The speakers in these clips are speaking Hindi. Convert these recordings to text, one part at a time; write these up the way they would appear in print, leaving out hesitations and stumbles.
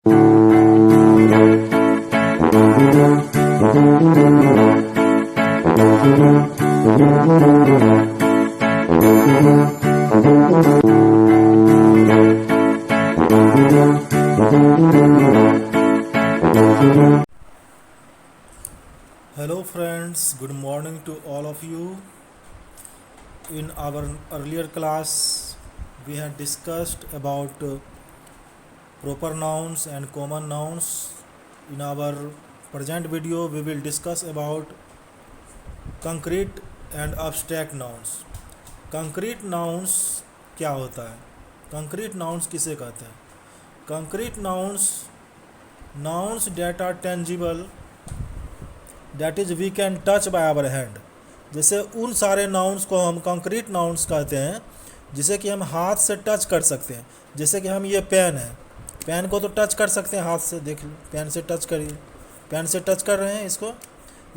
Hello friends, good morning to all of you. In our earlier class, we had discussed about proper nouns and common nouns. In our present video, we will discuss about concrete and abstract nouns. concrete nouns क्या होता है? concrete nouns किसे कहते हैं? concrete nouns that are tangible, that is we can touch by our hand. जैसे उन सारे नाउन्स को हम कंक्रीट नाउन्स कहते हैं जिसे कि हम हाथ से टच कर सकते हैं. जैसे कि हम ये पेन है, पेन को तो टच कर सकते हैं हाथ से, देख लो पेन से टच करिए, पेन से टच कर रहे हैं इसको.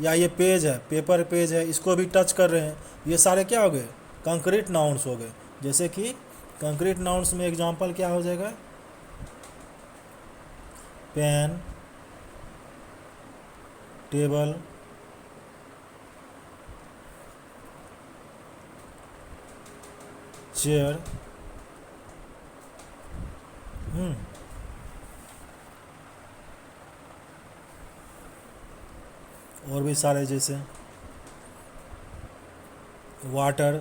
या ये पेज है, पेपर पेज है, इसको भी टच कर रहे हैं. ये सारे क्या हो गए? कंक्रीट नाउन्स हो गए. जैसे कि कंक्रीट नाउन्स में एग्जांपल क्या हो जाएगा? पेन, टेबल, चेयर, और भी सारे जैसे वाटर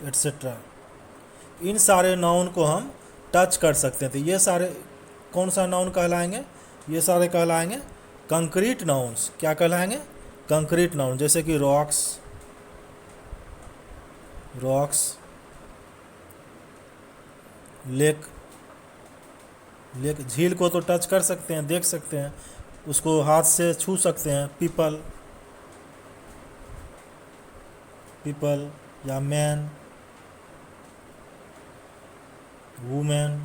एट्सेट्रा. इन सारे नाउन को हम टच कर सकते हैं. तो ये सारे कौन सा नाउन कहलाएंगे? ये सारे कहलाएंगे कंक्रीट नाउन्स. क्या कहलाएंगे? Concrete noun. जैसे कि रॉक्स, लेक, झील को तो टच कर सकते हैं, देख सकते हैं, उसको हाथ से छू सकते हैं. पीपल या मैन, वुमेन,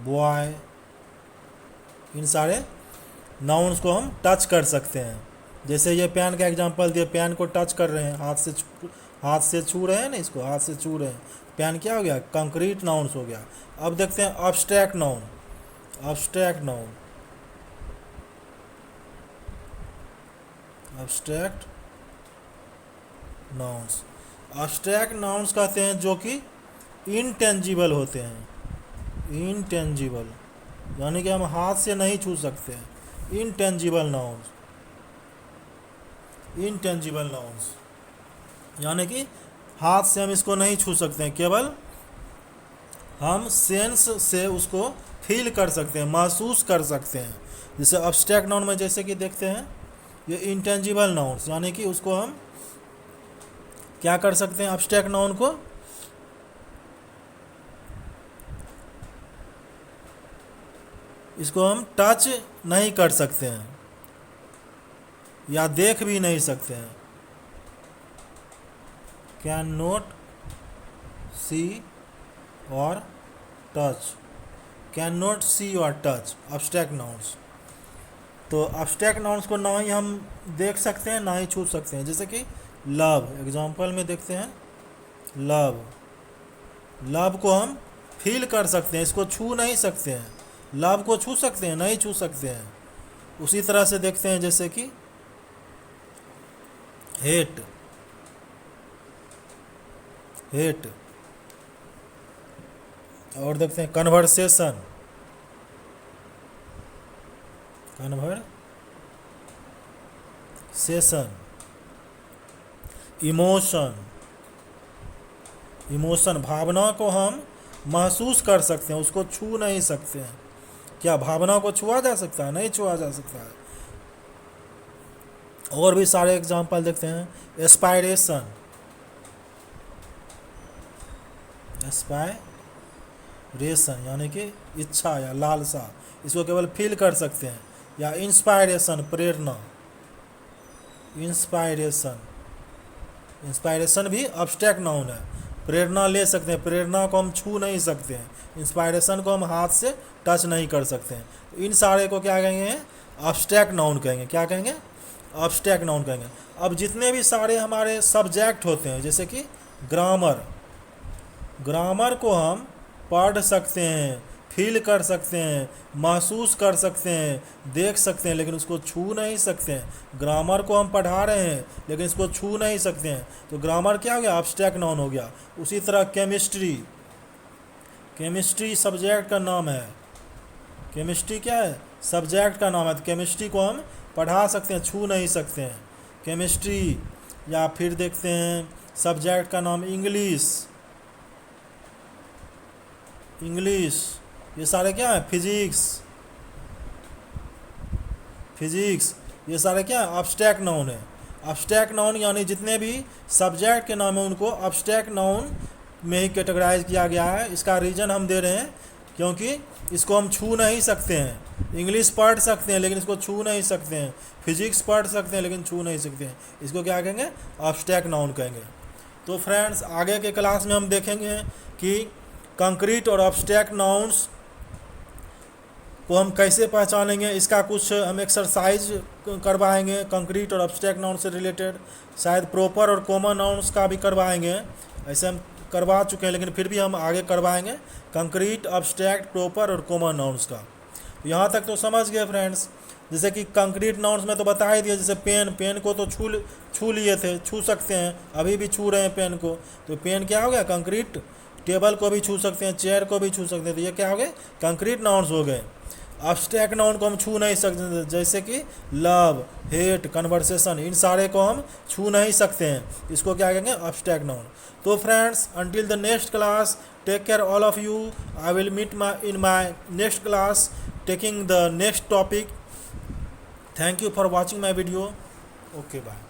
बॉय, इन सारे नाउन्स को हम टच कर सकते हैं. जैसे ये पेन का एग्जांपल दिए, पेन को टच कर रहे हैं, हाथ से छू रहे हैं ना, इसको हाथ से छू रहे हैं. पेन क्या हो गया? कंक्रीट नाउन्स हो गया. अब देखते हैं अब्स्ट्रैक्ट नाउन. अब्स्ट्रैक्ट नाउन्स कहते हैं जो कि इनटेंजिबल होते हैं. इनटेंजिबल यानी कि हम हाथ से नहीं छू सकते हैं. इनटेंजिबल नाउन्स यानी कि हाथ से हम इसको नहीं छू सकते हैं, केवल हम सेंस से उसको फील कर सकते हैं, महसूस कर सकते हैं. जैसे अब्स्ट्रैक्ट नाउन में जैसे कि देखते हैं ये इंटेंजिबल नाउन्स, यानी कि उसको हम क्या कर सकते हैं? अब्स्ट्रैक्ट नाउन को इसको हम टच नहीं कर सकते हैं या देख भी नहीं सकते हैं. कैन नॉट सी और टच, कैन नॉट सी और टच, अब्स्ट्रैक्ट नाउन्स. तो अब्स्ट्रैक्ट नाउन्स को ना ही हम देख सकते हैं ना ही छू सकते हैं. जैसे कि लव, एग्जांपल में देखते हैं लव को हम फील कर सकते हैं, इसको छू नहीं सकते हैं. लव को छू सकते हैं? नहीं छू सकते हैं. उसी तरह से देखते हैं जैसे कि हेट, और देखते हैं कन्वर्सेशन, इमोशन, भावना को हम महसूस कर सकते हैं, उसको छू नहीं सकते हैं. क्या भावना को छुआ जा सकता है? नहीं छुआ जा सकता है. और भी सारे एग्जांपल देखते हैं. एस्पायरेशन यानी कि इच्छा या लालसा, इसको केवल फील कर सकते हैं. या इंस्पायरेशन, प्रेरणा. इंस्पायरेशन भी अब्स्ट्रैक्ट नाउन है. प्रेरणा ले सकते हैं, प्रेरणा को हम छू नहीं सकते हैं. इंस्पायरेशन को हम हाथ से टच नहीं कर सकते हैं. इन सारे को क्या कहेंगे? अब्स्ट्रैक्ट नाउन कहेंगे. क्या कहेंगे? अब्स्ट्रैक्ट नाउन कहेंगे. अब जितने भी सारे हमारे सब्जेक्ट होते हैं, जैसे कि ग्रामर, ग्रामर को हम पढ़ सकते हैं, फील कर सकते हैं, महसूस कर सकते हैं, देख सकते हैं, लेकिन उसको छू नहीं सकते हैं। ग्रामर को हम पढ़ा रहे हैं लेकिन इसको छू नहीं सकते हैं, तो ग्रामर क्या हो गया? एब्स्ट्रैक्ट नाउन हो गया। उसी तरह केमिस्ट्री, केमिस्ट्री सब्जेक्ट का नाम है। केमिस्ट्री क्या है? सब्जेक्ट का नाम है। तो केमिस्ट्री को हम पढ़ा सकते हैं, छू नहीं सकते हैं। केमिस्ट्री, या फिर देखते हैं सब्जेक्ट का नाम इंग्लिश, इंग्लिश, ये सारे क्या है? फिजिक्स, फिजिक्स, ये सारे क्या है? एब्स्ट्रैक्ट नाउन है। एब्स्ट्रैक्ट नाउन यानी जितने भी सब्जेक्ट के नाम है उनको एब्स्ट्रैक्ट नाउन में ही कैटेगराइज किया गया है। इसका रीज़न हम दे रहे हैं क्योंकि इसको हम छू नहीं सकते हैं। इंग्लिश पढ़ सकते हैं लेकिन इसको छू नहीं सकते हैं। फिजिक्स पढ़ सकते हैं लेकिन छू नहीं सकते हैं। इसको क्या कहेंगे? एब्स्ट्रैक्ट नाउन कहेंगे। तो फ्रेंड्स, आगे के क्लास में हम देखेंगे कि कंक्रीट और एब्स्ट्रैक्ट नाउन्स को हम कैसे पहचानेंगे। इसका कुछ हम एक्सरसाइज करवाएंगे कंक्रीट और एब्स्ट्रैक्ट नाउन से रिलेटेड। शायद प्रॉपर और कॉमन नाउन्स का भी करवाएंगे, ऐसे हम करवा चुके हैं लेकिन फिर भी हम आगे करवाएंगे कंक्रीट, एब्स्ट्रैक्ट, प्रॉपर और कॉमन नाउन्स का। यहाँ तक तो समझ गए फ्रेंड्स। जैसे कि कंक्रीट नाउन्स में तो बता ही दिया, जैसे पेन, पेन को तो छू लिए थे, छू सकते हैं, अभी भी छू रहे हैं पेन को, तो पेन क्या हो गया? कंक्रीट। टेबल को भी छू सकते हैं, चेयर को भी छू सकते हैं, तो ये क्या हो गए? कंक्रीट नाउन्स हो गए। एब्स्ट्रैक्ट नाउन को हम छू नहीं सकते, जैसे कि लव, हेट, कन्वर्सेशन, इन सारे को हम छू नहीं सकते हैं। इसको क्या कहेंगे? Abstract noun. तो friends, until the next class, take care all of you. I will meet in my next class taking the next topic. Thank you for watching my video. Okay, bye.